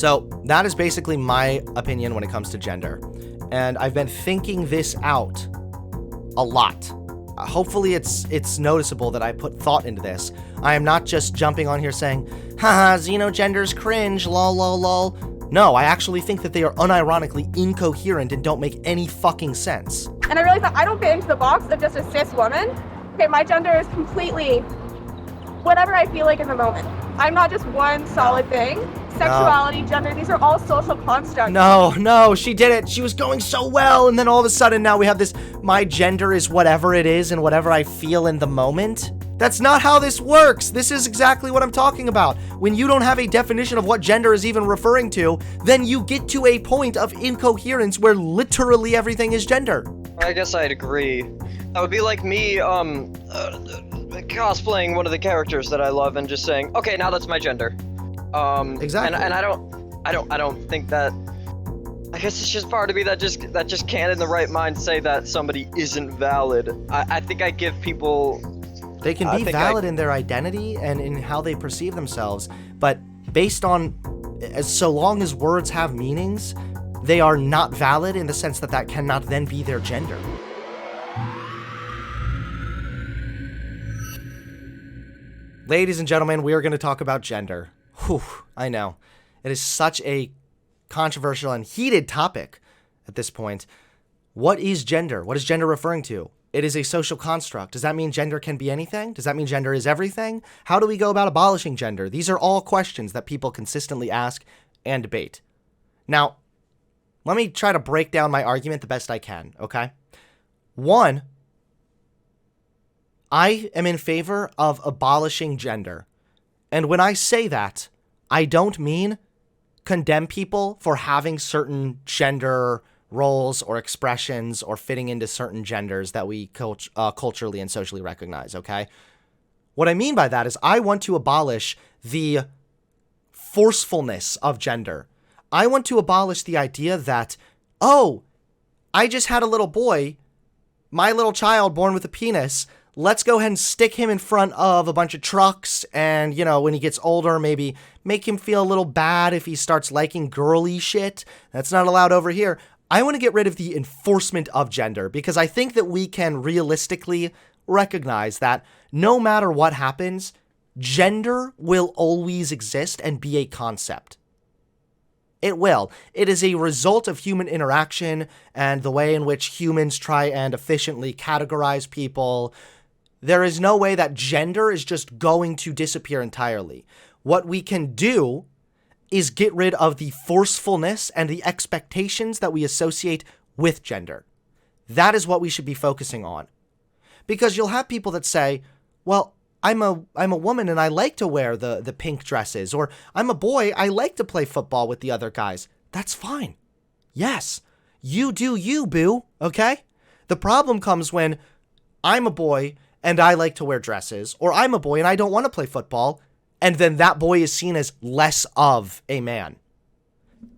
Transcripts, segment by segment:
So that is basically my opinion when it comes to gender. And I've been thinking this out a lot. Hopefully it's noticeable that I put thought into this. I am not just jumping on here saying, haha, xenogender's cringe, lol lol lol. No, I actually think that they are unironically incoherent and don't make any fucking sense. And I realized that I don't fit into the box of just a cis woman. Okay, my gender is completely whatever I feel like in the moment. I'm not just one solid thing. Sexuality, gender, these are all social constructs. No, she did it. She was going so well, and then all of a sudden now we have this, my gender is whatever it is and whatever I feel in the moment. That's not how this works. This is exactly what I'm talking about. When you don't have a definition of what gender is even referring to, then you get to a point of incoherence where literally everything is gender. I guess I'd agree. That would be like me, cosplaying one of the characters that I love and just saying, okay, now that's my gender. Exactly. And I don't think that. I guess it's just part of me that just can't in the right mind say that somebody isn't valid. I think I give people. They can be valid in their identity and in how they perceive themselves, but based on, so long as words have meanings, they are not valid in the sense that that cannot then be their gender. Ladies and gentlemen, we are going to talk about gender. Whew, I know. It is such a controversial and heated topic at this point. What is gender? What is gender referring to? It is a social construct. Does that mean gender can be anything? Does that mean gender is everything? How do we go about abolishing gender? These are all questions that people consistently ask and debate. Now, let me try to break down my argument the best I can, okay? One, I am in favor of abolishing gender. And when I say that, I don't mean condemn people for having certain gender roles or expressions or fitting into certain genders that we culturally and socially recognize, okay? What I mean by that is I want to abolish the forcefulness of gender. I want to abolish the idea that, oh, I just had a little boy, my little child born with a penis, let's go ahead and stick him in front of a bunch of trucks and, you know, when he gets older, maybe make him feel a little bad if he starts liking girly shit. That's not allowed over here. I want to get rid of the enforcement of gender because I think that we can realistically recognize that no matter what happens, gender will always exist and be a concept. It will. It is a result of human interaction and the way in which humans try and efficiently categorize people. There is no way that gender is just going to disappear entirely. What we can do is get rid of the forcefulness and the expectations that we associate with gender. That is what we should be focusing on. Because you'll have people that say, well, I'm a woman and I like to wear the pink dresses, or I'm a boy, I like to play football with the other guys. That's fine. Yes, you do you, boo, okay? The problem comes when I'm a boy and I like to wear dresses, or I'm a boy and I don't want to play football, and then that boy is seen as less of a man.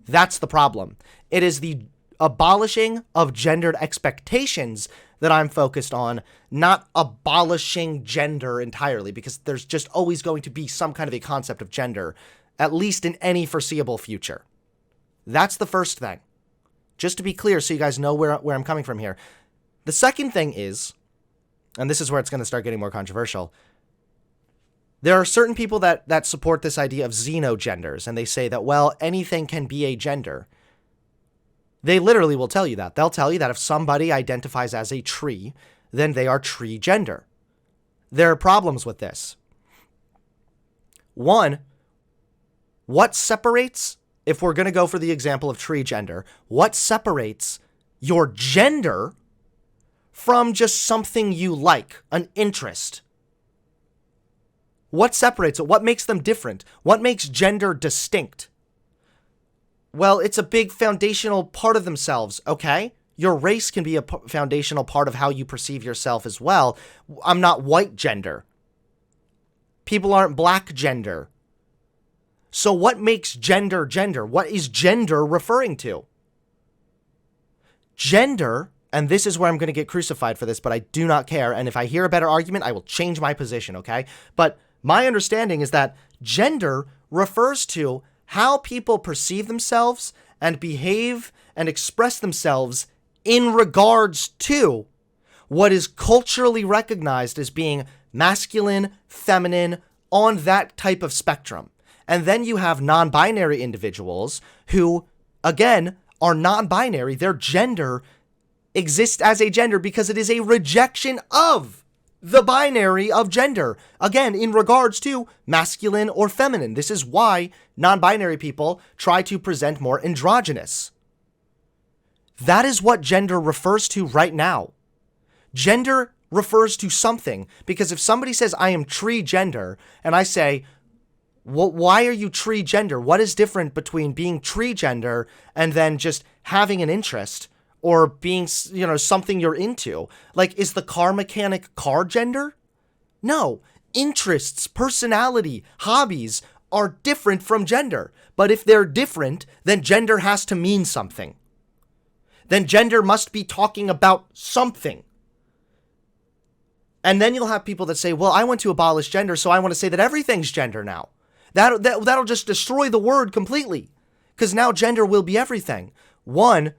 That's the problem. It is the abolishing of gendered expectations that I'm focused on, not abolishing gender entirely, because there's just always going to be some kind of a concept of gender, at least in any foreseeable future. That's the first thing. Just to be clear, so you guys know where I'm coming from here. The second thing is, and this is where it's going to start getting more controversial, there are certain people that support this idea of xenogenders, and they say that, well, anything can be a gender. They literally will tell you that. They'll tell you that if somebody identifies as a tree, then they are tree gender. There are problems with this. One, what separates, if we're going to go for the example of tree gender, what separates your gender from just something you like, an interest? What separates it? What makes them different? What makes gender distinct? Well, it's a big foundational part of themselves, okay? Your race can be a foundational part of how you perceive yourself as well. I'm not white gender. People aren't black gender. So what makes gender gender? What is gender referring to? Gender, and this is where I'm going to get crucified for this, but I do not care. And if I hear a better argument, I will change my position, okay? But my understanding is that gender refers to how people perceive themselves and behave and express themselves in regards to what is culturally recognized as being masculine, feminine, on that type of spectrum. And then you have non-binary individuals who, again, are non-binary. Their gender exists as a gender because it is a rejection of the binary of gender. Again, in regards to masculine or feminine. This is why non-binary people try to present more androgynous. That is what gender refers to right now. Gender refers to something, because if somebody says, I am tree gender, and I say, well, why are you tree gender? What is different between being tree gender and then just having an interest or being, something you're into? Like, is the car mechanic car gender? No. Interests, personality, hobbies are different from gender. But if they're different, then gender has to mean something. Then gender must be talking about something. And then you'll have people that say, well, I want to abolish gender, so I want to say that everything's gender now. That'll just destroy the word completely, because now gender will be everything. One,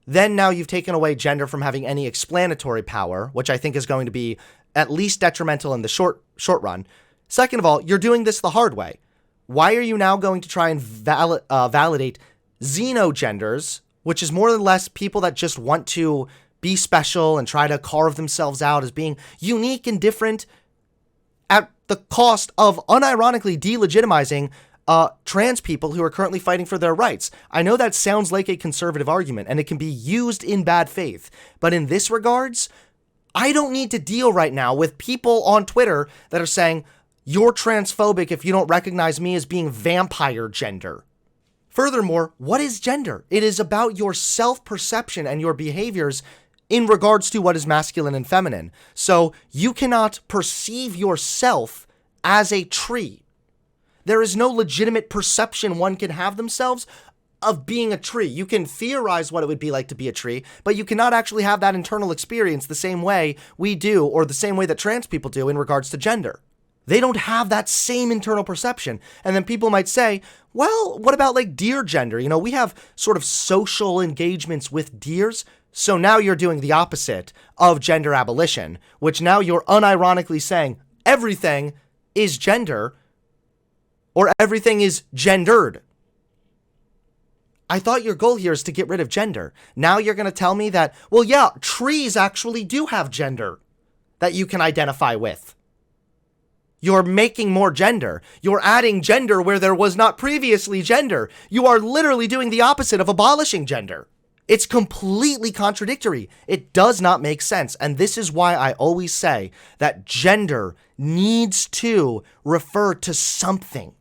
then now you've taken away gender from having any explanatory power, which I think is going to be at least detrimental in the short run. Second of all, you're doing this the hard way. Why are you now going to try and validate xenogenders, which is more or less people that just want to be special and try to carve themselves out as being unique and different at the cost of unironically delegitimizing trans people who are currently fighting for their rights? I know that sounds like a conservative argument and it can be used in bad faith, but in this regards, I don't need to deal right now with people on Twitter that are saying, you're transphobic if you don't recognize me as being vampire gender. Furthermore, what is gender? It is about your self-perception and your behaviors in regards to what is masculine and feminine. So you cannot perceive yourself as a tree. There is no legitimate perception one can have themselves of being a tree. You can theorize what it would be like to be a tree, but you cannot actually have that internal experience the same way we do, or the same way that trans people do in regards to gender. They don't have that same internal perception. And then people might say, well, what about like deer gender? We have sort of social engagements with deers. So now you're doing the opposite of gender abolition, which now you're unironically saying everything is gender or everything is gendered. I thought your goal here is to get rid of gender. Now you're going to tell me that, well, yeah, trees actually do have gender that you can identify with. You're making more gender. You're adding gender where there was not previously gender. You are literally doing the opposite of abolishing gender. It's completely contradictory. It does not make sense. And this is why I always say that gender needs to refer to something.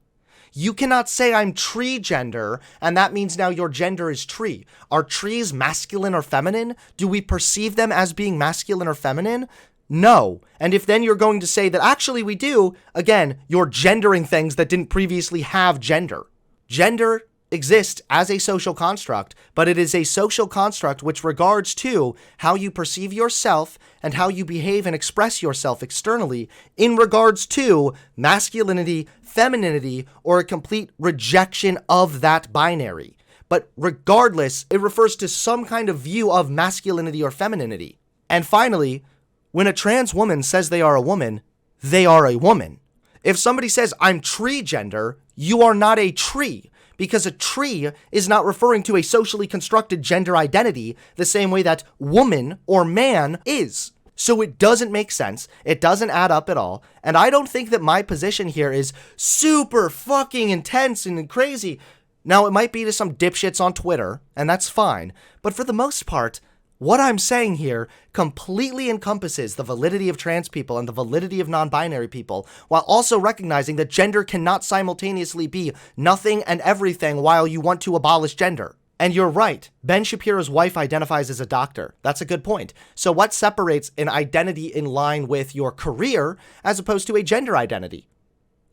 You cannot say I'm tree gender, and that means now your gender is tree. Are trees masculine or feminine? Do we perceive them as being masculine or feminine? No. And if then you're going to say that actually we do, again, you're gendering things that didn't previously have gender. Gender exists as a social construct, but it is a social construct which regards to how you perceive yourself and how you behave and express yourself externally in regards to masculinity, femininity, or a complete rejection of that binary. But regardless, it refers to some kind of view of masculinity or femininity. And finally, when a trans woman says they are a woman, they are a woman. If somebody says, I'm tree gender, you are not a tree, because a tree is not referring to a socially constructed gender identity the same way that woman or man is. So it doesn't make sense. It doesn't add up at all. And I don't think that my position here is super fucking intense and crazy. Now, it might be to some dipshits on Twitter, and that's fine. But for the most part, what I'm saying here completely encompasses the validity of trans people and the validity of non-binary people, while also recognizing that gender cannot simultaneously be nothing and everything while you want to abolish gender. And you're right, Ben Shapiro's wife identifies as a doctor. That's a good point. So what separates an identity in line with your career as opposed to a gender identity?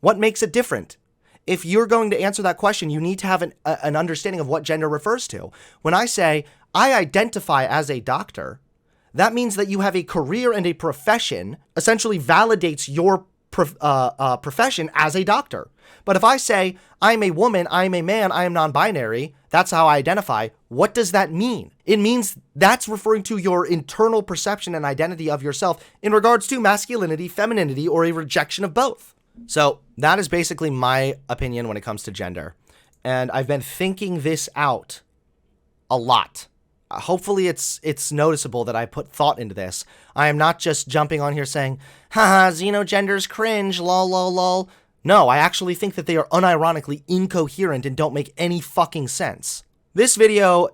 What makes it different? If you're going to answer that question, you need to have an understanding of what gender refers to. When I say, I identify as a doctor, that means that you have a career and a profession, essentially validates your profession as a doctor. But if I say, I'm a woman, I'm a man, I am non-binary, that's how I identify, what does that mean? It means that's referring to your internal perception and identity of yourself in regards to masculinity, femininity, or a rejection of both. So that is basically my opinion when it comes to gender. And I've been thinking this out a lot. Hopefully it's noticeable that I put thought into this. I am not just jumping on here saying, haha, xenogender's cringe, lol, lol, lol. No, I actually think that they are unironically incoherent and don't make any fucking sense. This video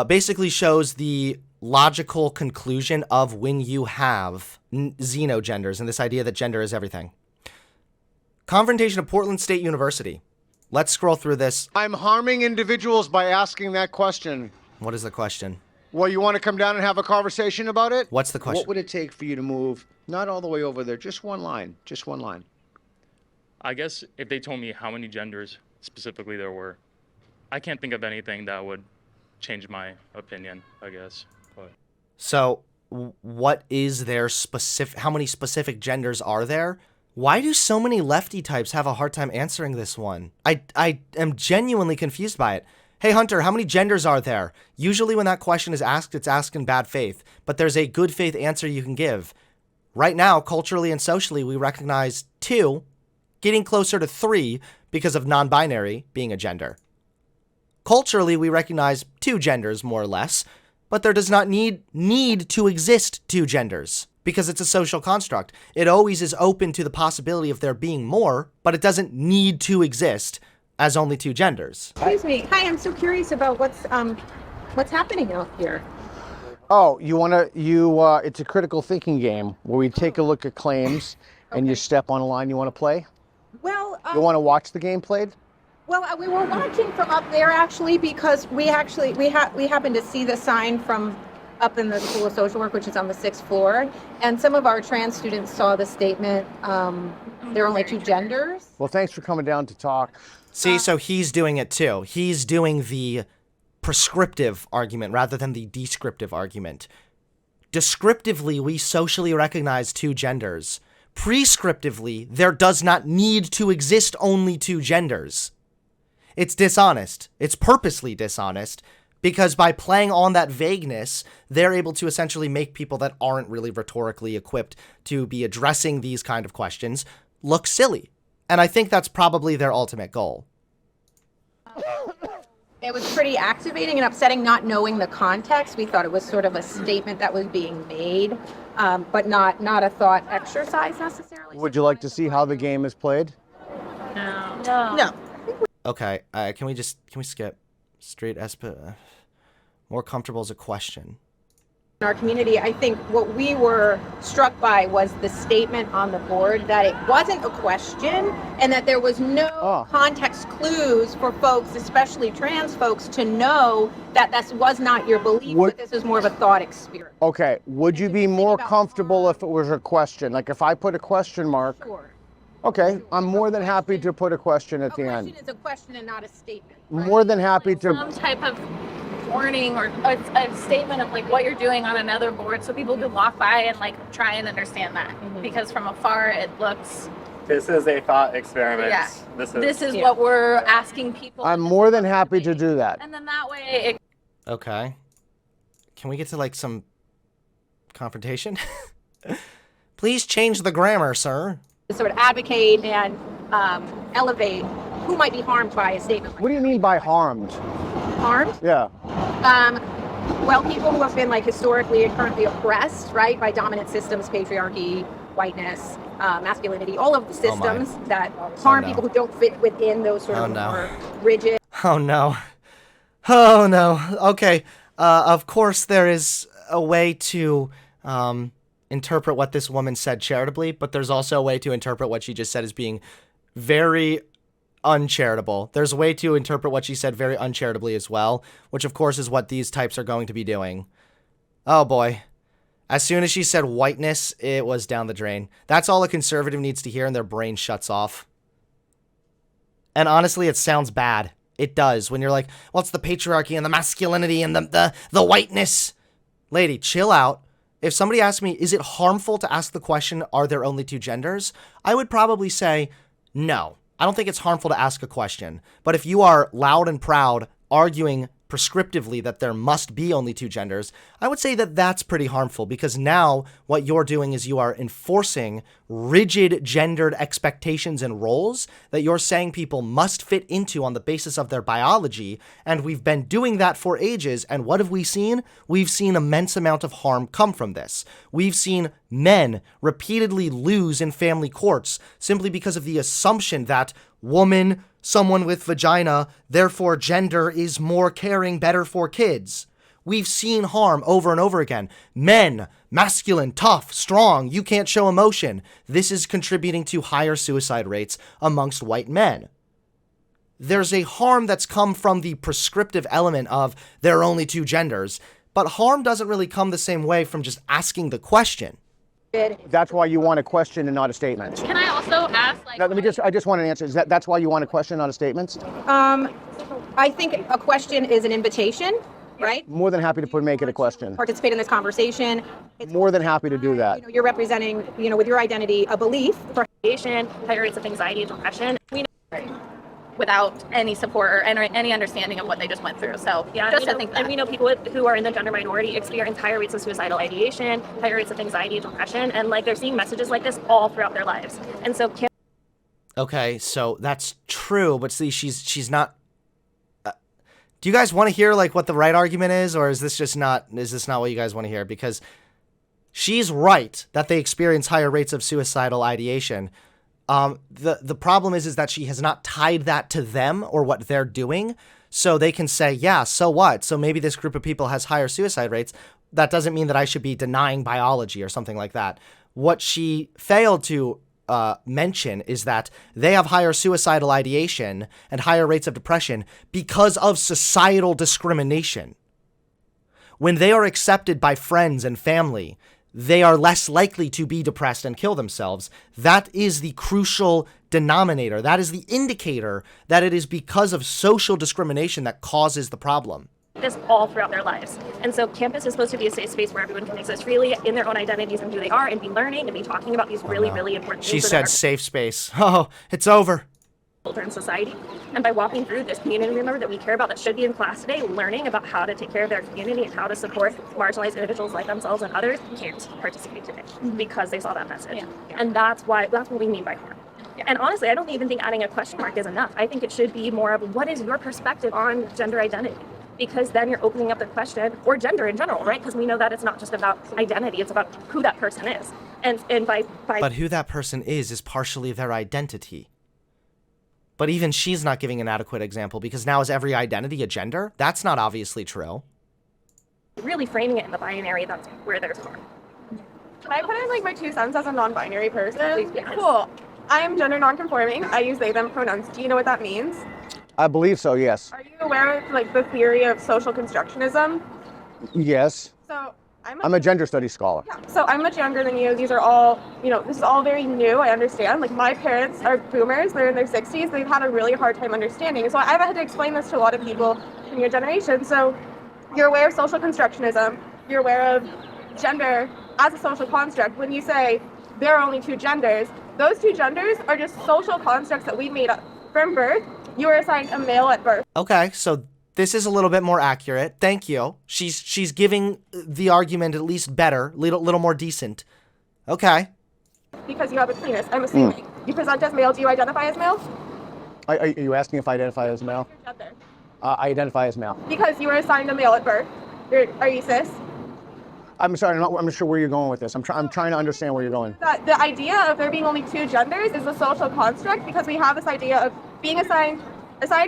basically shows the logical conclusion of when you have xenogenders and this idea that gender is everything. Confrontation of Portland State University. Let's scroll through this. I'm harming individuals by asking that question. What is the question? Well, you want to come down and have a conversation about it? What's the question? What would it take for you to move, not all the way over there, just one line, just one line? I guess if they told me how many genders specifically there were, I can't think of anything that would change my opinion, I guess. But So, what is there specific? How many specific genders are there? Why do so many lefty types have a hard time answering this one? I am genuinely confused by it. Hey Hunter, how many genders are there? Usually when that question is asked, it's asked in bad faith, but there's a good faith answer you can give. Right now, culturally and socially, we recognize 2, getting closer to 3 because of non-binary being a gender. Culturally, we recognize 2 genders, more or less, but there does not need to exist 2 genders because it's a social construct. It always is open to the possibility of there being more, but it doesn't need to exist as only 2 genders. Excuse me. Hi, I'm so curious about what's happening out here. Oh, it's a critical thinking game where we take a look at claims and you step on a line you want to play. Well, You want to watch the game played? well, we were watching from up there actually because we happened to see the sign from up in the School of Social Work, which is on the 6th floor, and some of our trans students saw the statement. There are only 2 genders. Well, thanks for coming down to talk. See, so he's doing it too. He's doing the prescriptive argument rather than the descriptive argument. Descriptively, we socially recognize 2 genders. Prescriptively, there does not need to exist only 2 genders. It's dishonest. It's purposely dishonest because by playing on that vagueness, they're able to essentially make people that aren't really rhetorically equipped to be addressing these kind of questions look silly. And I think that's probably their ultimate goal. It was pretty activating and upsetting not knowing the context. We thought it was sort of a statement that was being made, but not a thought exercise necessarily. Would you like to see how the game is played? No. Okay, can we skip straight more comfortable as a question? In our community, I think what we were struck by was the statement on the board that it wasn't a question and that there was no context clues for folks, especially trans folks, to know that this was not your belief, but this was more of a thought experiment. Okay, would you be more comfortable if it was a question? Like if I put a question mark? Sure. Okay, I'm more than happy to put a question at the A end. question is a question and not a statement. Right? More than happy to. Some type of warning or a statement of like what you're doing on another board so people can walk by and like try and understand that because from afar it looks This is a thought experiment. Yeah. This is what we're asking people. I'm more than happy to do that. And then that way it Okay. Can we get to like some confrontation? Please change the grammar, sir. Sort of advocate and elevate who might be harmed by a statement like What do you mean by harmed? harmed. Yeah. Well, people who have been like historically and currently oppressed, right, by dominant systems, patriarchy, whiteness, masculinity, all of the systems that harm people who don't fit within those sort of more rigid. Oh no. Oh no. Okay. Of course there is a way to interpret what this woman said charitably, but there's also a way to interpret what she just said as being very uncharitable. There's a way to interpret what she said very uncharitably as well, which of course is what these types are going to be doing. Oh boy. As soon as she said whiteness, it was down the drain. That's all a conservative needs to hear and their brain shuts off. And honestly, it sounds bad. It does. When you're like, well, it's the patriarchy and the masculinity and the whiteness. Lady, chill out. If somebody asked me, is it harmful to ask the question, are there only 2 genders? I would probably say, no. I don't think it's harmful to ask a question. But if you are loud and proud, arguing prescriptively that there must be only two genders, I would say that that's pretty harmful, because now what you're doing is you are enforcing rigid gendered expectations and roles that you're saying people must fit into on the basis of their biology. And we've been doing that for ages. And what have we seen? We've seen immense amount of harm come from this. We've seen men repeatedly lose in family courts simply because of the assumption that woman, someone with vagina, therefore gender is more caring, better for kids. We've seen harm over and over again. Men, masculine, tough, strong, you can't show emotion. This is contributing to higher suicide rates amongst white men. There's a harm that's come from the prescriptive element of there are only two genders, but harm doesn't really come the same way from just asking the question. That's why you want a question and not a statement. Can I also ask, like, Now, I just want an answer. That's why you want a question, not a statement? I think a question is an invitation, right? More than happy to make it a question. Participate in this conversation. More than happy to do that. You're representing, with your identity, a belief for higher rates of anxiety and depression. We know without any support or any understanding of what they just went through. So yeah, just to think that. And we know people who are in the gender minority experience higher rates of suicidal ideation, higher rates of anxiety and depression, and like they're seeing messages like this all throughout their lives. And so Okay, so that's true, but see, she's not. Do you guys want to hear like what the right argument is, or is this not what you guys want to hear? Because she's right that they experience higher rates of suicidal ideation. The problem is that she has not tied that to them or what they're doing, so they can say, yeah, so what? So maybe this group of people has higher suicide rates. That doesn't mean that I should be denying biology or something like that. What she failed to mention is that they have higher suicidal ideation and higher rates of depression because of societal discrimination. When they are accepted by friends and family, they are less likely to be depressed and kill themselves. That is the crucial denominator. That is the indicator that it is because of social discrimination that causes the problem. This all throughout their lives. And so campus is supposed to be a safe space where everyone can exist freely in their own identities and who they are and be learning and be talking about these really, really important things. She said safe space. Oh, it's over. In society. And by walking through this community member that we care about that should be in class today, learning about how to take care of their community and how to support marginalized individuals like themselves and others, can't participate today because they saw that message. And that's what we mean by harm. And honestly, I don't even think adding a question mark is enough. I think it should be more of what is your perspective on gender identity? Because then you're opening up the question, or gender in general, right? Because we know that it's not just about identity, it's about who that person is. And by But who that person is partially their identity. But even she's not giving an adequate example, because now is every identity a gender? That's not obviously true. Really framing it in the binary, that's where there's harm. Can I put in like my 2 cents as a non-binary person? Please, yes. Cool. I am gender non-conforming. I use they, them pronouns. Do you know what that means? I believe so, yes. Are you aware of like the theory of social constructionism? Yes. So I'm a gender studies scholar. Yeah, so I'm much younger than you. These are all, this is all very new. I understand. Like my parents are boomers. They're in their 60s. They've had a really hard time understanding. So I've had to explain this to a lot of people in your generation. So you're aware of social constructionism. You're aware of gender as a social construct. When you say there are only two genders, those two genders are just social constructs that we made up. From birth, you were assigned a male at birth. Okay, so this is a little bit more accurate. Thank you. She's giving the argument at least better, little more decent. Okay. Because you have a penis, I'm assuming. You present as male. Do you identify as male? Are you asking if I identify as male? Your gender. I identify as male. Because you were assigned a male at birth. Are you cis? I'm sorry, I'm not sure where you're going with this. I'm trying to understand where you're going. The idea of there being only two genders is a social construct because we have this idea of being assigned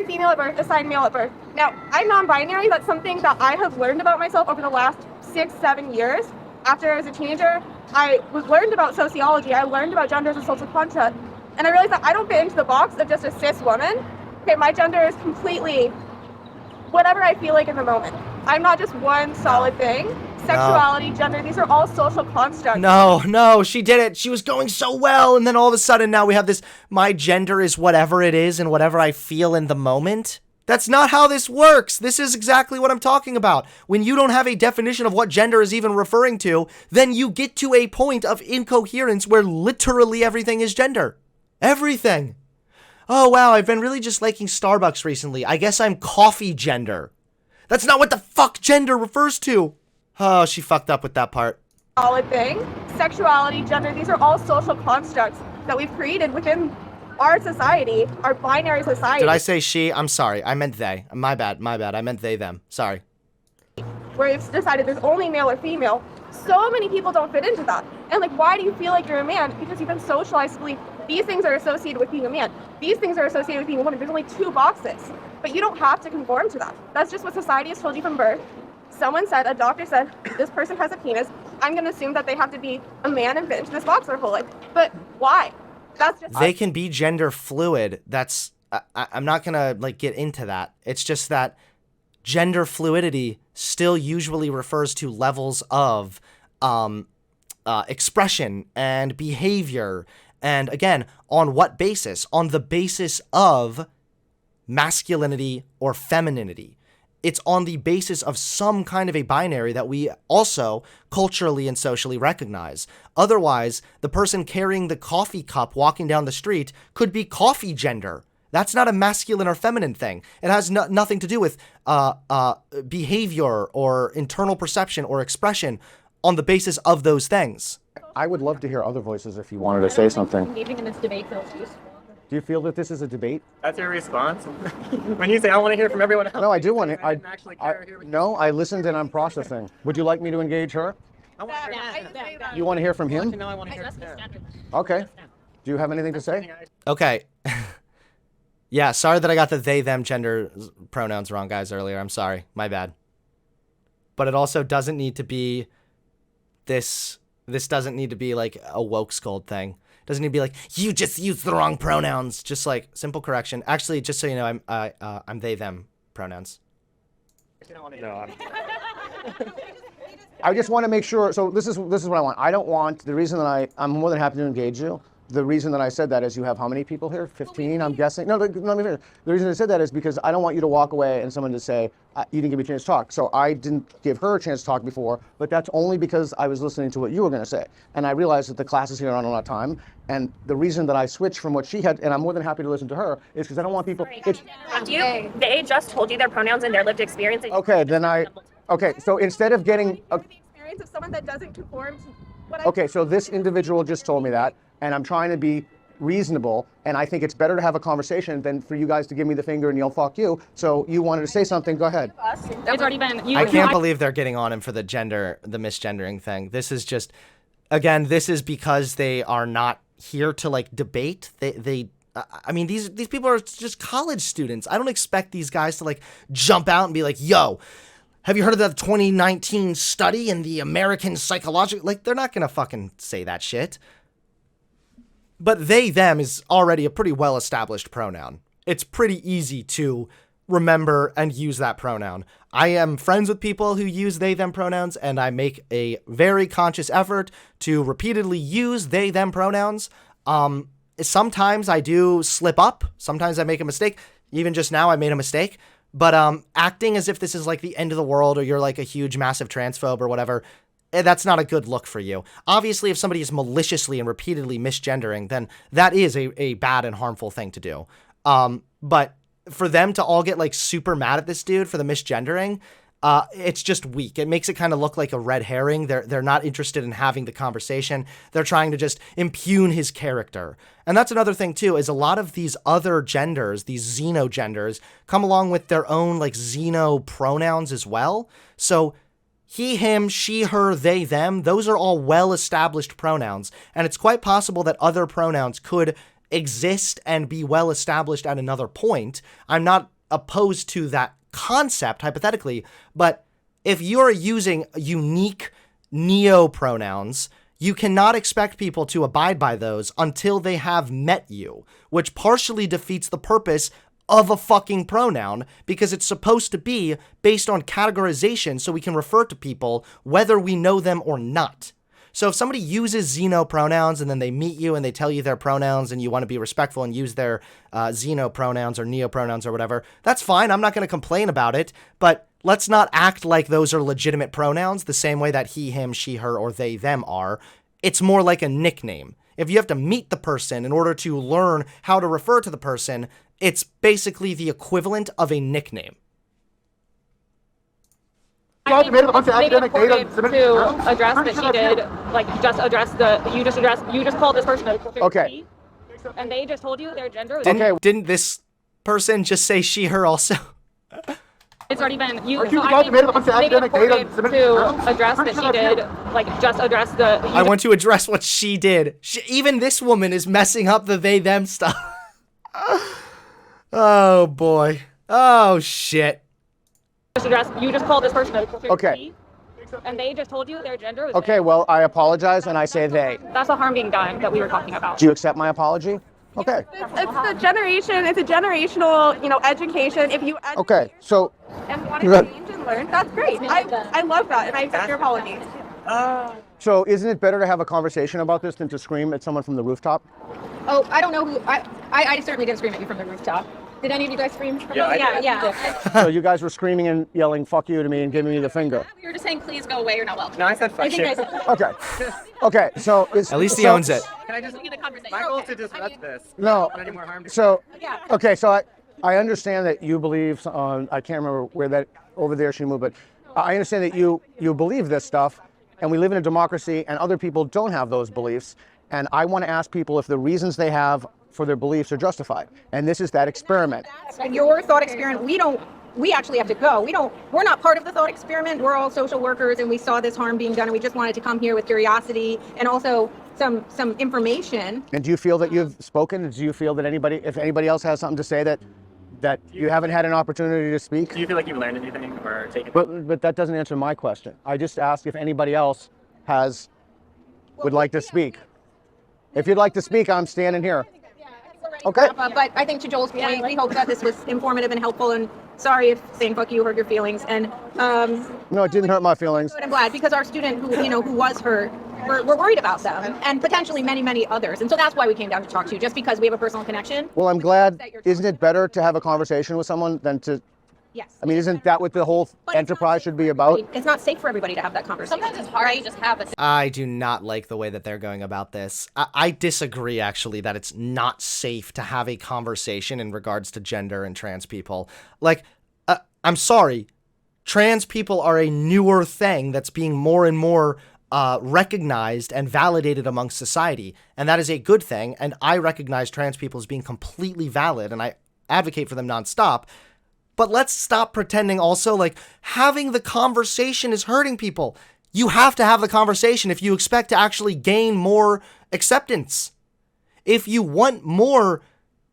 female at birth, assigned male at birth. Now, I'm non-binary. That's something that I have learned about myself over the last 6-7 years. After I was a teenager, I learned about sociology. I learned about gender as a social construct. And I realized that I don't fit into the box of just a cis woman. Okay, my gender is completely whatever I feel like in the moment. I'm not just one solid thing. Sexuality, gender, these are all social constructs. No, she did it. She was going so well, and then all of a sudden now we have this, my gender is whatever it is and whatever I feel in the moment. That's not how this works. This is exactly what I'm talking about. When you don't have a definition of what gender is even referring to, then you get to a point of incoherence where literally everything is gender. Everything. oh wow, I've been really just liking Starbucks recently. I guess I'm coffee gender. That's not what the fuck gender refers to. Oh, she fucked up with that part. Solid thing. Sexuality, gender, these are all social constructs that we've created within our society, our binary society. Did I say she? I'm sorry. I meant they. My bad. I meant they, them. Sorry. Where it's decided there's only male or female. So many people don't fit into that. And like, why do you feel like you're a man? Because you've been socialized to believe these things are associated with being a man. These things are associated with being a woman. There's only 2 boxes. But you don't have to conform to that. That's just what society has told you from birth. Someone said, a doctor said, this person has a penis. I'm going to assume that they have to be a man and fit into this box their whole life. But why? That's just... They can be gender fluid. That's... I'm not going to like get into that. It's just that gender fluidity still usually refers to levels of expression and behavior. And again, on what basis? On the basis of masculinity or femininity. It's on the basis of some kind of a binary that we also culturally and socially recognize. Otherwise, the person carrying the coffee cup walking down the street could be coffee gender. That's not a masculine or feminine thing. It has nothing to do with behavior or internal perception or expression on the basis of those things. I would love to hear other voices if you wanted to say something. Engaging in this debate feels useful. Do you feel that this is a debate? That's your response? When you say, I want to hear from everyone else. No, I do want to. I didn't actually care. No, I listened and I'm processing. Would you like me to engage her? I want to hear You want to hear from him? No, I want to hear from her. Okay. Do you have anything to say? Okay. Yeah, sorry that I got the they, them gender pronouns wrong, guys, earlier. I'm sorry. My bad. But it also doesn't need to be this doesn't need to be like a woke scold thing. It doesn't need to be like, you just used the wrong pronouns. Just like simple correction. Actually, just so you know, I'm they, them pronouns. No, I just want to make sure. So this is what I want. I don't want, the reason that I'm more than happy to engage you. The reason that I said that is you have how many people here? 15, I'm guessing. No, let me finish. The reason I said that is because I don't want you to walk away and someone to say, you didn't give me a chance to talk. So I didn't give her a chance to talk before, but that's only because I was listening to what you were going to say. And I realized that the class is here on a lot of time. And the reason that I switched from what she had, and I'm more than happy to listen to her, is because I don't want people. They just told you their pronouns and their lived experience. Okay, okay, so instead of getting. The experience of someone that doesn't conform to what Okay, so this individual just told me that, and I'm trying to be reasonable, and I think it's better to have a conversation than for you guys to give me the finger and yell, fuck you. So you wanted to say something, go ahead. It's already been. I can't believe they're getting on him for the misgendering thing. This is just, again, this is because they are not here to like debate. I mean, these people are just college students. I don't expect these guys to like jump out and be like, yo, have you heard of the 2019 study in the American Psychological? Like, they're not going to fucking say that shit. But they, them is already a pretty well-established pronoun. It's pretty easy to remember and use that pronoun. I am friends with people who use they, them pronouns, and I make a very conscious effort to repeatedly use they, them pronouns. Sometimes I do slip up. Sometimes I make a mistake. Even just now, I made a mistake. But acting as if this is like the end of the world or you're like a huge, massive transphobe or whatever, that's not a good look for you. Obviously, if somebody is maliciously and repeatedly misgendering, then that is a bad and harmful thing to do. But for them to all get like super mad at this dude for the misgendering, it's just weak. It makes it kind of look like a red herring. They're not interested in having the conversation. They're trying to just impugn his character. And that's another thing too, is a lot of these other genders, these xenogenders, come along with their own like xeno pronouns as well. So he, him, she, her, they, them, those are all well-established pronouns. And it's quite possible that other pronouns could exist and be well-established at another point. I'm not opposed to that concept, hypothetically, but if you're using unique neo-pronouns, you cannot expect people to abide by those until they have met you, which partially defeats the purpose of a fucking pronoun, because it's supposed to be based on categorization so we can refer to people whether we know them or not. So if somebody uses xeno pronouns and then they meet you and they tell you their pronouns and you want to be respectful and use their xeno pronouns or neo pronouns or whatever, that's fine. I'm not going to complain about it, but let's not act like those are legitimate pronouns the same way that he, him, she, her, or they, them are. It's more like a nickname. If you have to meet the person in order to learn how to refer to the person, it's basically the equivalent of a nickname. I think it's maybe important to address that she did, like, you just called this person a Okay. and they just told you their gender. Didn't this person just say she, her also? It's already been used. So I think it's maybe important to address that she did, like, just address the. I want to address what she did. Even this woman is messing up the they, them stuff. Oh, boy. Oh, shit. You just called this person a Okay. and they just told you their gender. Okay, well, I apologize and I say they. That's the harm being done that we were talking about. Do you accept my apology? Okay. It's the generation. It's a generational, education. If you educate Okay, so and want to change and learn, that's great. I love that, and I accept your apology. so isn't it better to have a conversation about this than to scream at someone from the rooftop? Oh, I don't know who. I certainly didn't scream at you from the rooftop. Did any of you guys scream? Yeah. So you guys were screaming and yelling "fuck you" to me and giving me the finger. We were just saying, please go away. You're not welcome. No, I said fuck you. Okay. Okay. So it's, At least he so- owns it. Can I just? The conversation. My goal is to disrupt this. No. Not any more harm to So Yeah. okay. So I understand that you believe. I can't remember where that over there she moved, but I understand that you believe this stuff, and we live in a democracy, and other people don't have those beliefs. And I want to ask people if the reasons they have for their beliefs are justified. And this is that experiment. Your thought experiment. We actually have to go. We're not part of the thought experiment. We're all social workers, and we saw this harm being done, and we just wanted to come here with curiosity and also some information. And do you feel that you've spoken? Do you feel that if anybody else has something to say that you haven't had an opportunity to speak? Do you feel like you've learned anything or taken? But that doesn't answer my question. I just asked if anybody else would like to speak. If you'd like to speak, I'm standing here. Okay. But I think to Joel's point, we hope that this was informative and helpful. And sorry if saying "fuck you" hurt your feelings. And No, it didn't hurt my feelings. I'm glad because our student who was hurt, we're worried about them and potentially many others. And so that's why we came down to talk to you, just because we have a personal connection. Well, I'm glad. Isn't it better to have a conversation with someone than to? Yes. I mean, isn't that what the whole But it's enterprise not should be about? It's not safe for everybody to have that conversation. Sometimes it's hard to just have a. I do not like the way that they're going about this. I disagree, actually, that it's not safe to have a conversation in regards to gender and trans people. Like, I'm sorry, trans people are a newer thing that's being more and more recognized and validated amongst society. And that is a good thing. And I recognize trans people as being completely valid, and I advocate for them nonstop. But let's stop pretending also like having the conversation is hurting people. You have to have the conversation if you expect to actually gain more acceptance. If you want more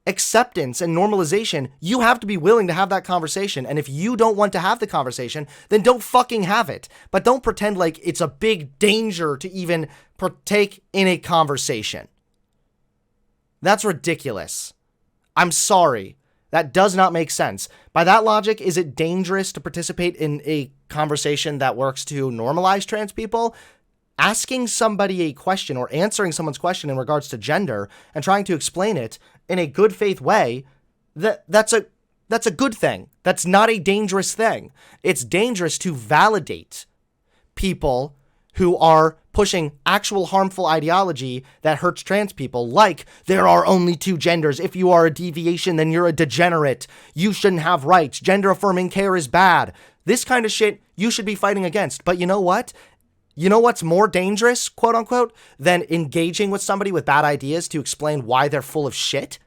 acceptance and normalization, you have to be willing to have that conversation. And if you don't want to have the conversation, then don't fucking have it. But don't pretend like it's a big danger to even partake in a conversation. That's ridiculous. I'm sorry. That does not make sense. By that logic, is it dangerous to participate in a conversation that works to normalize trans people? Asking somebody a question or answering someone's question in regards to gender and trying to explain it in a good faith way, that's a good thing. That's not a dangerous thing. It's dangerous to validate people who are pushing actual harmful ideology that hurts trans people, like there are only two genders. If you are a deviation, then you're a degenerate. You shouldn't have rights. Gender affirming care is bad. This kind of shit you should be fighting against. But you know what? You know what's more dangerous, quote unquote, than engaging with somebody with bad ideas to explain why they're full of shit?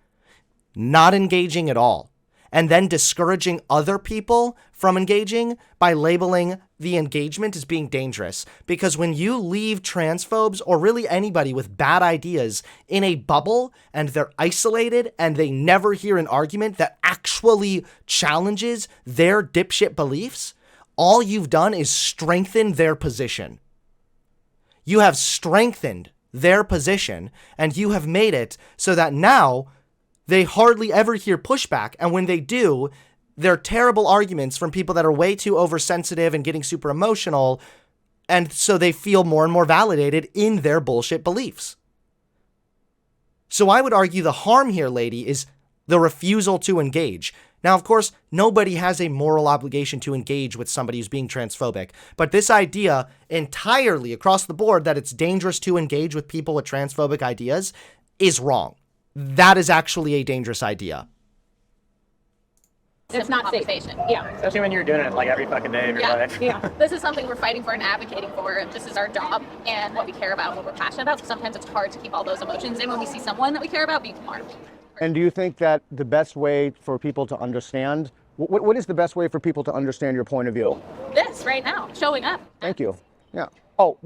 Not engaging at all. And then discouraging other people from engaging by labeling the engagement as being dangerous. Because when you leave transphobes or really anybody with bad ideas in a bubble and they're isolated and they never hear an argument that actually challenges their dipshit beliefs, all you've done is strengthen their position. You have strengthened their position and you have made it so that now they hardly ever hear pushback. And when they do, they're terrible arguments from people that are way too oversensitive and getting super emotional. And so they feel more and more validated in their bullshit beliefs. So I would argue the harm here, lady, is the refusal to engage. Now, of course, nobody has a moral obligation to engage with somebody who's being transphobic, but this idea entirely across the board that it's dangerous to engage with people with transphobic ideas is wrong. That is actually a dangerous idea. It's not safe. Yeah. Especially when you're doing it like every fucking day, every day. Yeah. This is something we're fighting for and advocating for. This is our job and what we care about, what we're passionate about. So sometimes it's hard to keep all those emotions in when we see someone that we care about being harmed. And do you think that the best way for people to understand, what is the best way for people to understand your point of view? This right now, showing up. Thank you. Yeah. Oh,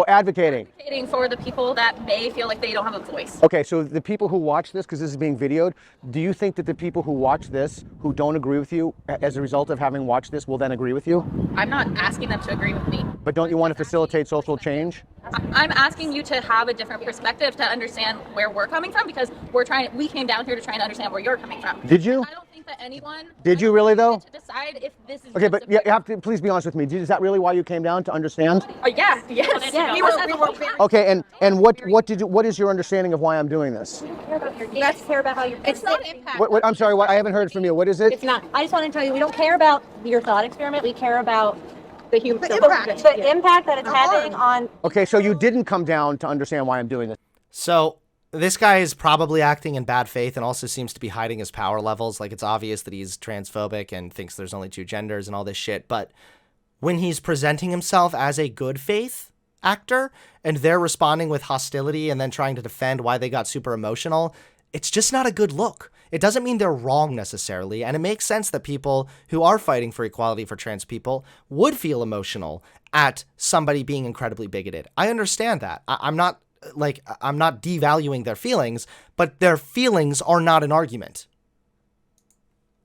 advocating. Advocating for the people that may feel like they don't have a voice. Okay, so the people who watch this, because this is being videoed, do you think that the people who watch this, who don't agree with you, as a result of having watched this, will then agree with you? I'm not asking them to agree with me. But don't you want to facilitate social change? I'm asking you to have a different perspective to understand where we're coming from, because we came down here to try and understand where you're coming from. Did you? I don't think that anyone. Did you really though? To decide if this is. Okay, but you have to please be honest with me. Is that really why you came down, to understand? Yeah. Yes. Yeah. We were very. Okay, and what is your understanding of why I'm doing this? You guys care about how you're. It's not impact. What, I'm sorry, I haven't heard from you. What is it? It's not. I just want to tell you, we don't care about your thought experiment. We care about The human. the impact that it's having on. Okay, so you didn't come down to understand why I'm doing this. So this guy is probably acting in bad faith and also seems to be hiding his power levels. Like, it's obvious that he's transphobic and thinks there's only two genders and all this shit. But when he's presenting himself as a good faith actor and they're responding with hostility and then trying to defend why they got super emotional, it's just not a good look. It doesn't mean they're wrong necessarily. And it makes sense that people who are fighting for equality for trans people would feel emotional at somebody being incredibly bigoted. I understand that. I'm not devaluing their feelings, but their feelings are not an argument.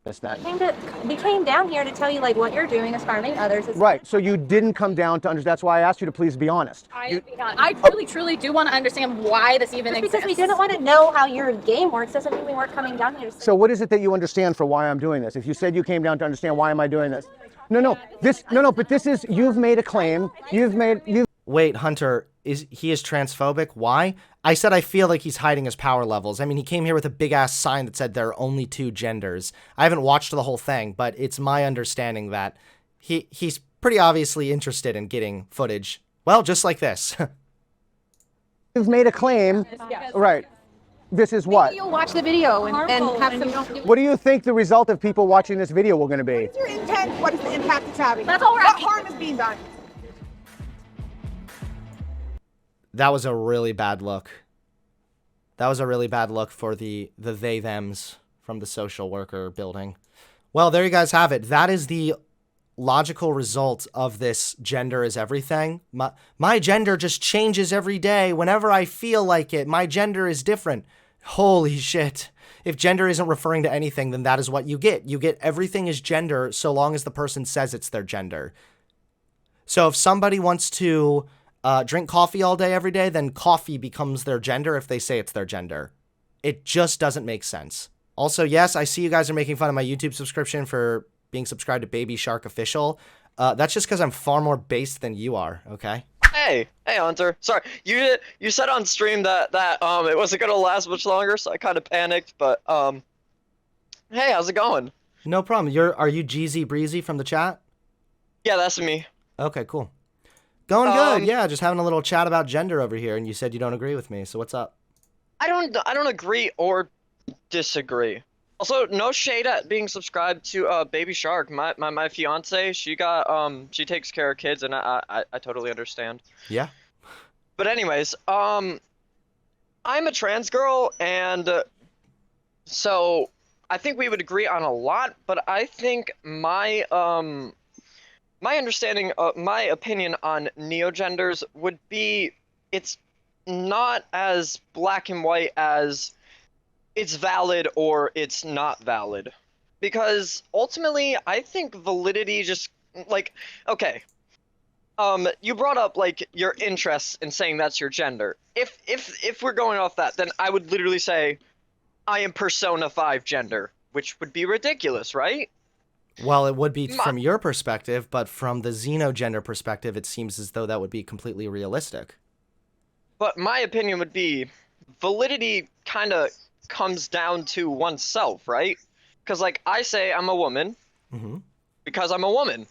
We came down here to tell you like what you're doing is harming others. Right. So you didn't come down to understand. That's why I asked you to please be honest. I truly do want to understand why this even exists. Because we didn't want to know how your game works doesn't mean we weren't coming down here. So what is it that you understand for why I'm doing this? If you said you came down to understand why am I doing this? But this is, you've made a claim. Wait, Hunter, he is transphobic? Why? I said I feel like he's hiding his power levels. I mean, he came here with a big-ass sign that said there are only two genders. I haven't watched the whole thing, but it's my understanding that he's pretty obviously interested in getting footage, well, just like this. You've made a claim. Right. This is what? Maybe you'll watch the video and have some. What do you think the result of people watching this video will going to be? What's your intent? What is the impact it's having? That's all we're What asking. harm is being done? That was a really bad look. That was a really bad look for the they-thems from the social worker building. Well, there you guys have it. That is the logical result of this gender is everything. My gender just changes every day whenever I feel like it. My gender is different. Holy shit. If gender isn't referring to anything, then that is what you get. You get everything is gender so long as the person says it's their gender. So if somebody wants to drink coffee all day every day, then coffee becomes their gender if they say it's their gender. It just doesn't make sense. Also, yes, I see you guys are making fun of my YouTube subscription for being subscribed to Baby Shark Official. That's just because I'm far more based than you are, okay? Hey, Hunter. Sorry, you said on stream that it wasn't gonna last much longer, so I kind of panicked. But hey, how's it going? No problem. Are you Jeezy Breezy from the chat? Yeah, that's me. Okay, cool. Going good. Yeah, just having a little chat about gender over here, and you said you don't agree with me. So what's up? I don't agree or disagree. Also, no shade at being subscribed to Baby Shark. My fiance, she she takes care of kids, and I totally understand. Yeah. But anyways, I'm a trans girl, and so I think we would agree on a lot. But I think my understanding, my opinion on neogenders would be it's not as black and white as it's valid or it's not valid. Because ultimately, I think validity just, like, okay, you brought up, like, your interests in saying that's your gender. If we're going off that, then I would literally say, I am Persona 5 gender, which would be ridiculous, right? Well, it would be from your perspective, but from the xenogender perspective, it seems as though that would be completely realistic. But my opinion would be validity kind of comes down to oneself, right? Because, like, I say I'm a woman because I'm a woman.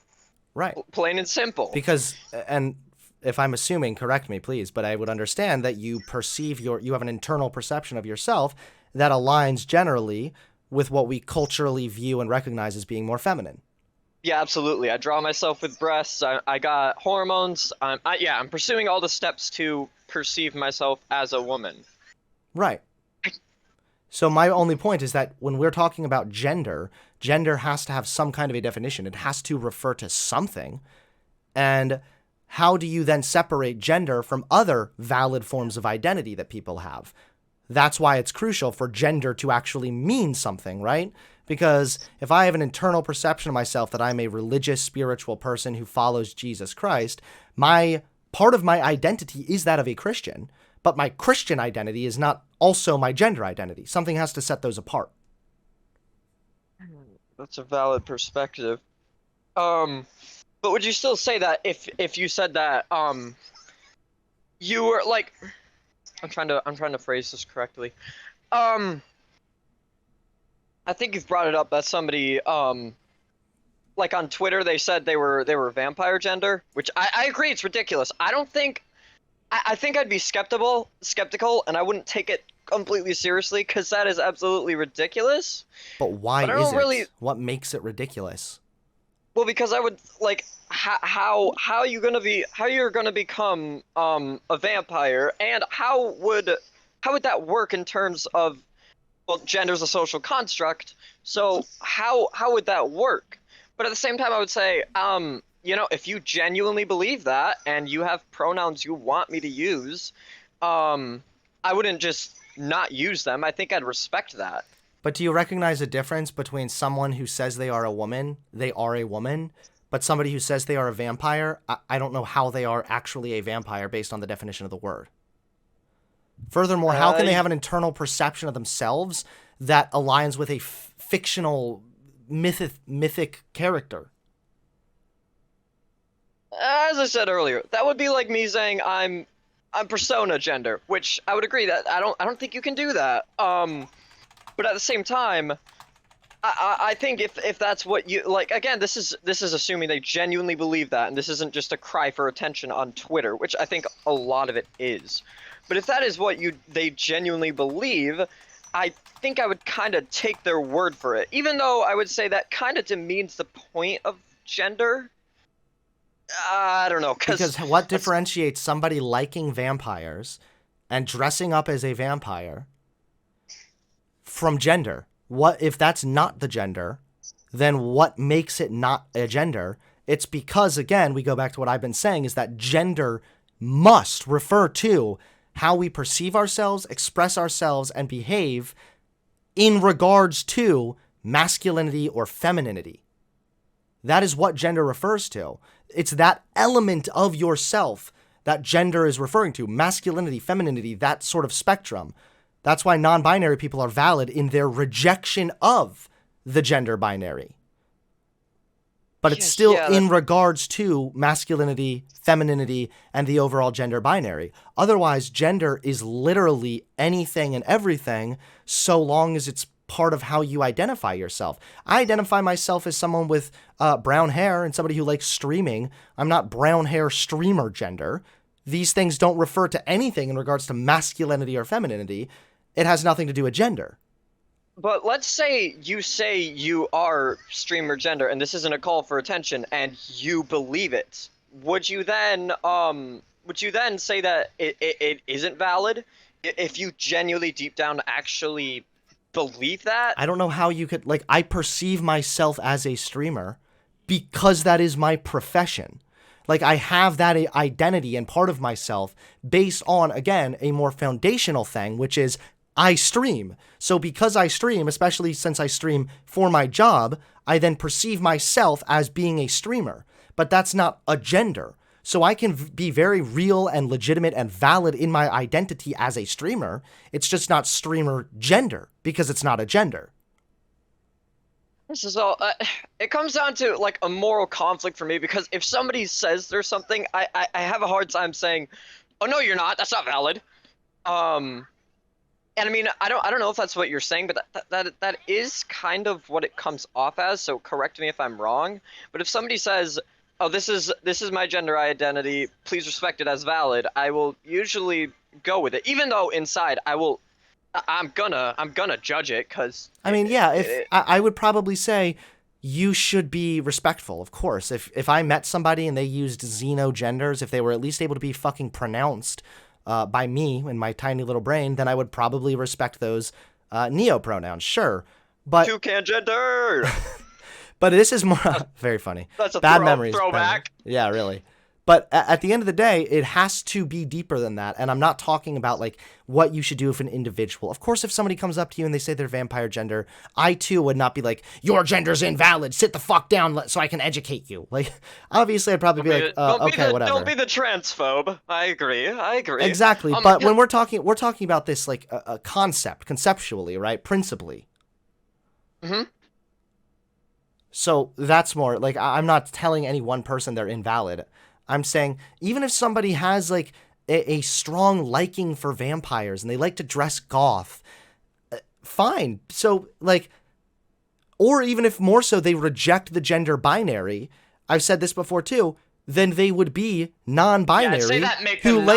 Right. Plain and simple. Because, and if I'm assuming, correct me, please, but I would understand that you have an internal perception of yourself that aligns generally with what we culturally view and recognize as being more feminine. Yeah, absolutely. I draw myself with breasts. I got hormones. I'm pursuing all the steps to perceive myself as a woman. Right. So my only point is that when we're talking about gender, gender has to have some kind of a definition. It has to refer to something. And how do you then separate gender from other valid forms of identity that people have? That's why it's crucial for gender to actually mean something, right? Because if I have an internal perception of myself that I'm a religious, spiritual person who follows Jesus Christ, part of my identity is that of a Christian. But my Christian identity is not also my gender identity. Something has to set those apart. That's a valid perspective. But would you still say that if you said that you were like, I'm trying to phrase this correctly. I think you've brought it up that somebody like on Twitter they said they were vampire gender, which I agree it's ridiculous. I think I'd be skeptical, and I wouldn't take it completely seriously because that is absolutely ridiculous. But why is it? What makes it ridiculous? Well, because I would like how you're gonna become a vampire, and how would that work in terms of, well, gender's a social construct, so how would that work? But at the same time, I would say if you genuinely believe that and you have pronouns you want me to use, I wouldn't just not use them. I think I'd respect that. But do you recognize a difference between someone who says they are a woman, but somebody who says they are a vampire? I don't know how they are actually a vampire based on the definition of the word. Furthermore, how can they have an internal perception of themselves that aligns with a fictional mythic character? As I said earlier, that would be like me saying I'm persona gender, which I would agree that I don't think you can do that. But at the same time, I think if that's what you like, again, this is assuming they genuinely believe that, and this isn't just a cry for attention on Twitter, which I think a lot of it is. But if that is what they genuinely believe, I think I would kind of take their word for it, even though I would say that kind of demeans the point of gender. I don't know. Because what differentiates somebody liking vampires and dressing up as a vampire from gender? What if that's not the gender? Then what makes it not a gender? It's because, again, we go back to what I've been saying, is that gender must refer to how we perceive ourselves, express ourselves, and behave in regards to masculinity or femininity. That is what gender refers to. It's that element of yourself that gender is referring to. Masculinity, femininity, that sort of spectrum. That's why non-binary people are valid in their rejection of the gender binary. But it's still in regards to masculinity, femininity, and the overall gender binary. Otherwise, gender is literally anything and everything so long as it's part of how you identify yourself. I identify myself as someone with brown hair and somebody who likes streaming. I'm not brown hair streamer gender. These things don't refer to anything in regards to masculinity or femininity. It has nothing to do with gender. But let's say you are streamer gender, and this isn't a call for attention, and you believe it. Would you then say that it isn't valid if you genuinely deep down actually believe that? I don't know how you could, like, I perceive myself as a streamer because that is my profession. Like, I have that identity and part of myself based on, again, a more foundational thing, which is I stream. So because I stream, especially since I stream for my job, I then perceive myself as being a streamer. But that's not a gender. So I can be very real and legitimate and valid in my identity as a streamer. It's just not streamer gender because it's not a gender. This is all, it comes down to like a moral conflict for me, because if somebody says there's something, I have a hard time saying, oh no, you're not, that's not valid. And I mean, I don't know if that's what you're saying, but that is kind of what it comes off as. So correct me if I'm wrong. But if somebody says, "Oh, this is my gender identity. Please respect it as valid," I will usually go with it, even though inside I'm gonna judge it because. I mean, yeah. If I would probably say you should be respectful, of course. If I met somebody and they used xenogenders, if they were at least able to be fucking pronounced by me in my tiny little brain, then I would probably respect those neo-pronouns, sure. But toucan gender. but this is more very funny. That's a bad memories. Throwback. Yeah, really. But at the end of the day, it has to be deeper than that. And I'm not talking about like what you should do if an individual. Of course, if somebody comes up to you and they say they're vampire gender, I too would not be like, your gender's invalid. Sit the fuck down so I can educate you. Like, obviously, I'd probably be like, okay, whatever. Don't be the transphobe. I agree. Exactly. But when we're talking about this like a concept, conceptually, right? Principally. Mm-hmm. So that's more like I'm not telling any one person they're invalid. I'm saying even if somebody has like a strong liking for vampires and they like to dress goth, fine. So like, or even if more so they reject the gender binary, I've said this before too, then they would be non-binary. Yeah, say that make them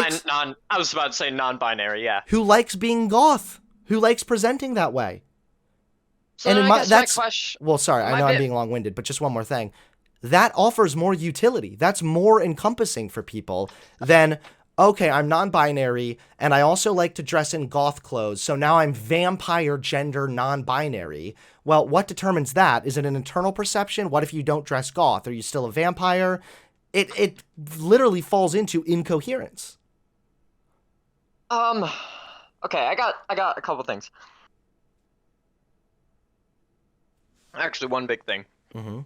I was about to say non-binary, yeah. Who likes being goth, who likes presenting that way. So and my question, well, sorry, I know I'm being long-winded, but just one more thing. That offers more utility. That's more encompassing for people than, okay, I'm non-binary and I also like to dress in goth clothes, so now I'm vampire gender non-binary. Well, what determines that? Is it an internal perception? What if you don't dress goth? Are you still a vampire? It literally falls into incoherence. Okay, I got a couple things. Actually, one big thing. Mm-hmm.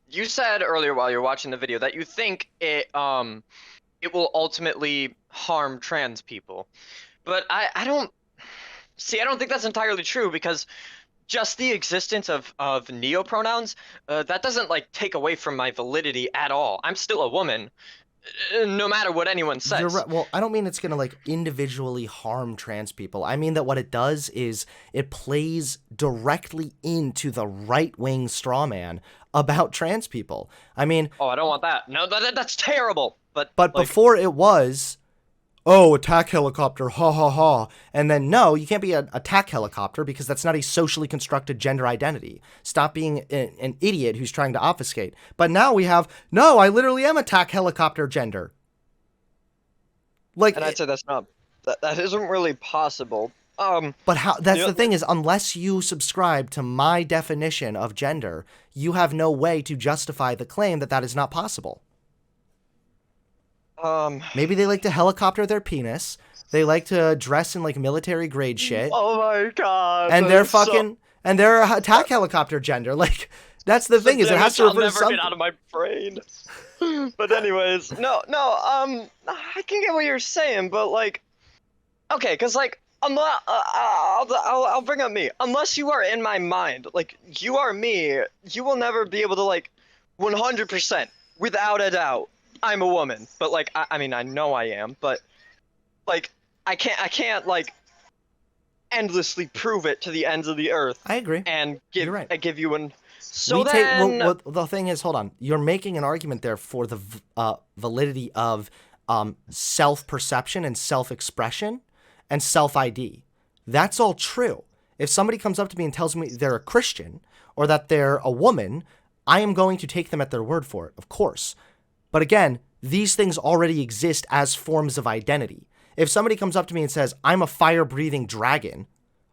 You said earlier while you were watching the video that you think it will ultimately harm trans people. But I don't think that's entirely true, because just the existence of neopronouns, that doesn't like take away from my validity at all. I'm still a woman, no matter what anyone says. You're right. Well, I don't mean it's going to like individually harm trans people. I mean that what it does is it plays directly into the right-wing straw man about trans people. I mean, oh, I don't want that. No, that's terrible. But like, before it was, oh, attack helicopter, ha ha ha. And then no, you can't be an attack helicopter because that's not a socially constructed gender identity. Stop being an idiot who's trying to obfuscate. But now we have, no, I literally am attack helicopter gender. Like, and I'd say that's not, that isn't really possible. But how? That's the thing is, unless you subscribe to my definition of gender, you have no way to justify the claim that that is not possible. Maybe they like to helicopter their penis. They like to dress in like military grade shit. Oh my god! And they're fucking and they're attack helicopter gender. Like, that's the thing is, it has to refer to something. I'll never get out of my brain. But anyways, no. I can get what you're saying, but like, okay, because like. I'll bring up me. Unless you are in my mind, like, you are me, you will never be able to, like, 100%, without a doubt, I'm a woman. But, like, I mean, I know I am, but, like, I can't, like, endlessly prove it to the ends of the earth. I agree. And give you an... the thing is, hold on, you're making an argument there for the validity of self-perception and self-expression and self-ID. That's all true. If somebody comes up to me and tells me they're a Christian or that they're a woman, I am going to take them at their word for it, of course. But again, these things already exist as forms of identity. If somebody comes up to me and says, I'm a fire-breathing dragon,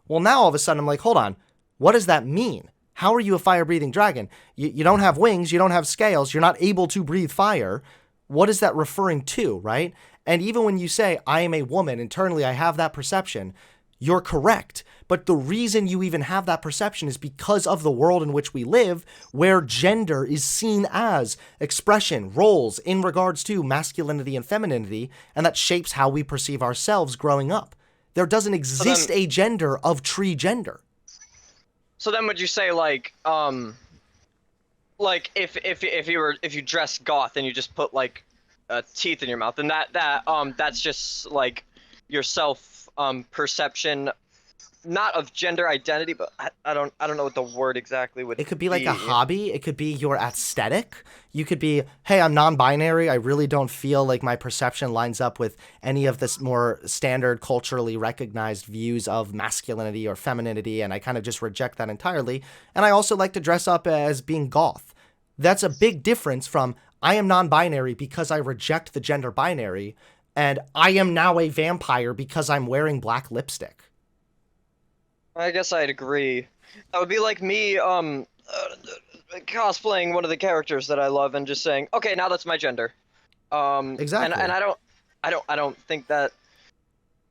well, now all of a sudden I'm like, hold on, what does that mean? How are you a fire-breathing dragon? You don't have wings, you don't have scales, you're not able to breathe fire. What is that referring to, right? And even when you say, I am a woman, internally I have that perception, you're correct. But the reason you even have that perception is because of the world in which we live, where gender is seen as expression, roles in regards to masculinity and femininity, and that shapes how we perceive ourselves growing up. There doesn't exist a gender of tree gender. So then would you say, like if you dress goth and you just put like teeth in your mouth, then that's just like self perception, not of gender identity, but I don't know what the word exactly would be. It could be like a hobby. It could be your aesthetic. You could be, hey, I'm non-binary. I really don't feel like my perception lines up with any of this more standard culturally recognized views of masculinity or femininity, and I kind of just reject that entirely. And I also like to dress up as being goth. That's a big difference from I am non-binary because I reject the gender binary, and I am now a vampire because I'm wearing black lipstick. I guess I'd agree. That would be like me cosplaying one of the characters that I love and just saying, okay, now that's my gender. Exactly. And I don't think that.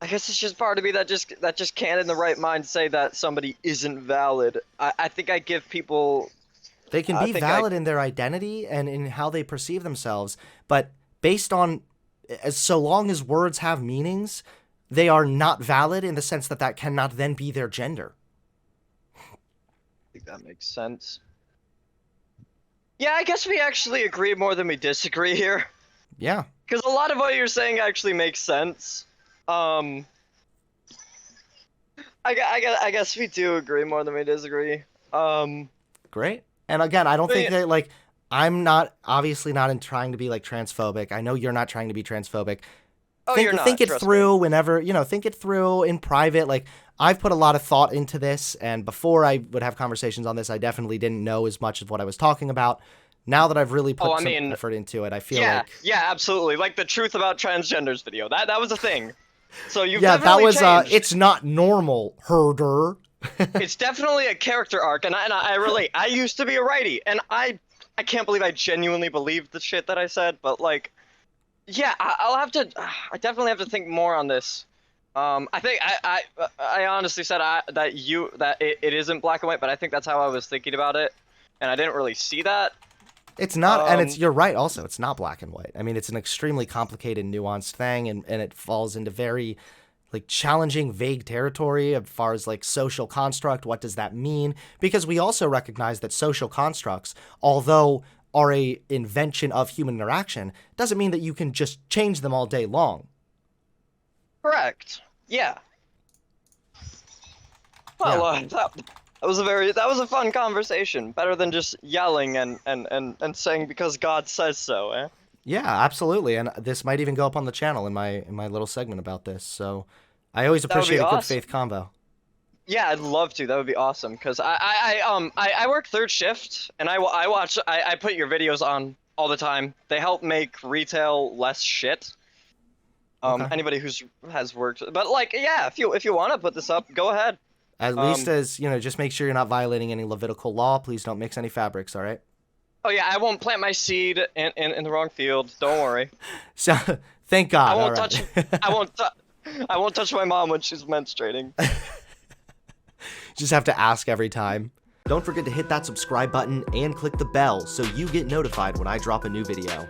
I guess it's just part of me that just can't in the right mind say that somebody isn't valid. I think I give people. They can be valid in their identity and in how they perceive themselves, but based on, so long as words have meanings, they are not valid in the sense that that cannot then be their gender. I think that makes sense. Yeah, I guess we actually agree more than we disagree here. Yeah. Because a lot of what you're saying actually makes sense. I guess we do agree more than we disagree. Great. And again, I don't think that, like, I'm not, obviously not in trying to be, like, transphobic. I know you're not trying to be transphobic. Oh, think, you're not, think it trust through me. whenever, think it through in private. Like, I've put a lot of thought into this, and before I would have conversations on this, I definitely didn't know as much of what I was talking about. Now that I've really put some effort into it, I feel like... Yeah, absolutely. Like the truth about transgenders video. That was a thing. So you've that definitely was changed. It's not normal, herder. It's definitely a character arc, and I relate. I used to be a righty, and I can't believe I genuinely believed the shit that I said, but like, yeah, I definitely have to think more on this. I think I honestly said that it isn't black and white, but I think that's how I was thinking about it, and I didn't really see that. It's not, and you're right also, it's not black and white. I mean, it's an extremely complicated, nuanced thing, and it falls into very, like, challenging, vague territory as far as, like, social construct. What does that mean? Because we also recognize that social constructs, although are a invention of human interaction, doesn't mean that you can just change them all day long. Correct. Yeah. Well, that was a fun conversation. Better than just yelling and saying because God says so, eh? Yeah, absolutely. And this might even go up on the channel in my little segment about this. So I always appreciate a good faith convo. Yeah, I'd love to. That would be awesome. Cause I work third shift, and I put your videos on all the time. They help make retail less shit. Anybody has worked, but like, yeah, if you want to put this up, go ahead. At least as, just make sure you're not violating any Levitical law. Please don't mix any fabrics, all right? Oh yeah, I won't plant my seed in the wrong field. Don't worry. So, thank God. I won't touch. I won't touch my mom when she's menstruating. Just have to ask every time. Don't forget to hit that subscribe button and click the bell so you get notified when I drop a new video.